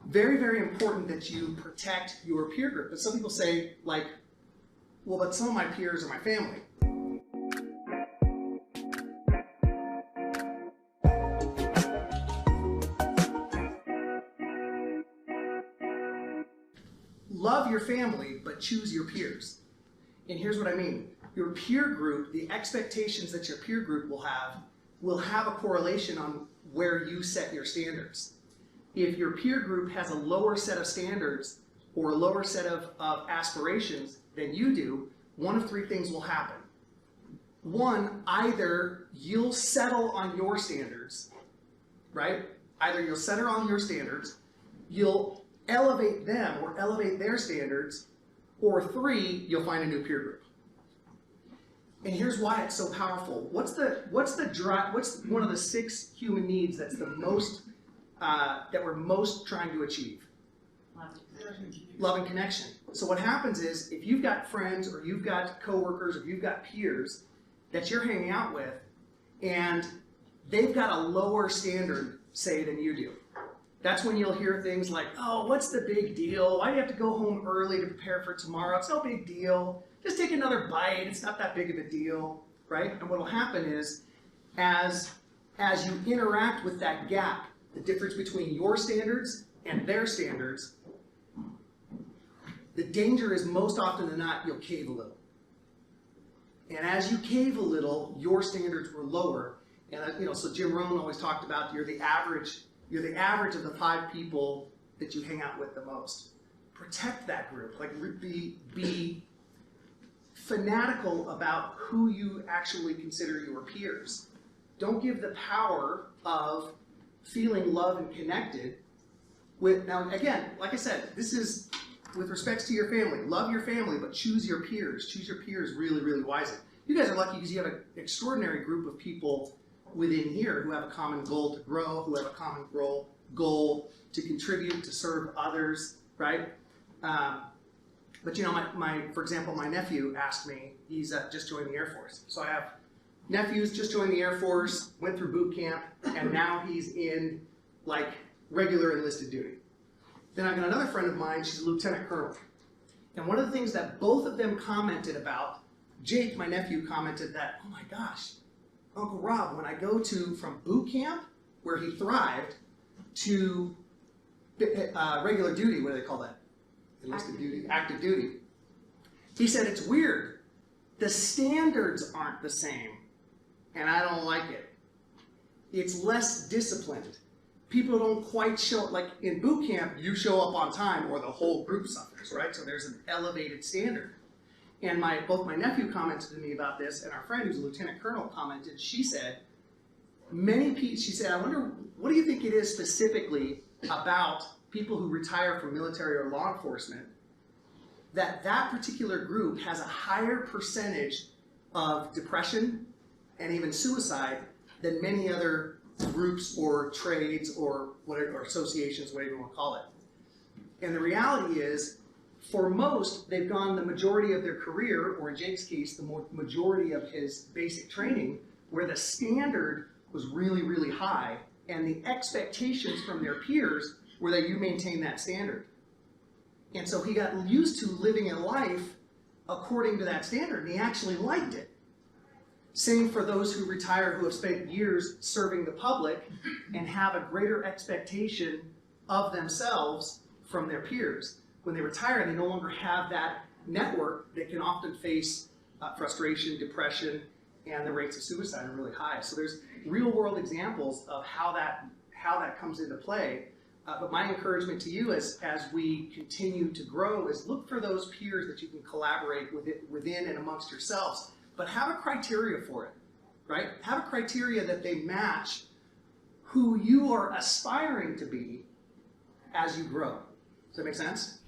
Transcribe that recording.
very, very important that you protect your peer group. But some people say, like, well, but some of my peers are my family. Love your family, but choose your peers. And here's what I mean. Your peer group, the expectations that your peer group will have a correlation on where you set your standards. If your peer group has a lower set of standards or a lower set of aspirations than you do, one of three things will happen. One, either you'll settle on your standards, right? Either you'll settle on your standards, you'll elevate them or elevate their standards, or three, you'll find a new peer group. And here's why it's so powerful. What's one of the 6 human needs that's the most that we're most trying to achieve? Love and connection. So what happens is, if you've got friends or you've got coworkers or you've got peers that you're hanging out with, and they've got a lower standard, say, than you do, that's when you'll hear things like, oh, what's the big deal? Why do you have to go home early to prepare for tomorrow? It's no big deal. Just take another bite. It's not that big of a deal, right? And what will happen is, as you interact with that gap, the difference between your standards and their standards, the danger is most often than not, you'll cave a little. And as you cave a little, your standards were lower. And so Jim Rohn always talked about you're the average of the 5 people that you hang out with the most. Protect that group. Like, be fanatical about who you actually consider your peers. Don't give the power of feeling loved and connected with, now again, like I said, this is with respects to your family. Love your family, but choose your peers. Choose your peers really, really wisely. You guys are lucky because you have an extraordinary group of people within here who have a common goal to grow, who have a common goal to contribute, to serve others, right? But for example, my nephew asked me, he's just joined the Air Force. So I have nephews just joined the Air Force, went through boot camp, and now he's in like regular enlisted duty. Then I've got another friend of mine, she's a lieutenant colonel. And one of the things that both of them commented about, Jake, my nephew, commented that, oh my gosh, Uncle Rob, when I go from boot camp, where he thrived, to regular duty, what do they call that? Enlisted duty? Active duty. He said, it's weird. The standards aren't the same, and I don't like it. It's less disciplined. People don't quite show, like in boot camp, you show up on time or the whole group suffers, right? So there's an elevated standard. And both my nephew commented to me about this, and our friend who's a lieutenant colonel commented. She said, she said, I wonder, what do you think it is specifically about people who retire from military or law enforcement that particular group has a higher percentage of depression and even suicide than many other groups or trades or whatever, or associations, whatever you want to call it. And the reality is, for most, they've gone the majority of their career, or in Jake's case, the majority of his basic training, where the standard was really, really high, and the expectations from their peers were that you maintain that standard. And so he got used to living a life according to that standard, and he actually liked it. Same for those who retire, who have spent years serving the public and have a greater expectation of themselves from their peers. When they retire, they no longer have that network. They can often face frustration, depression, and the rates of suicide are really high. So there's real-world examples of how that comes into play. But my encouragement to you as we continue to grow is look for those peers that you can collaborate within and amongst yourselves. But have a criteria for it, right? Have a criteria that they match who you are aspiring to be as you grow. Does that make sense?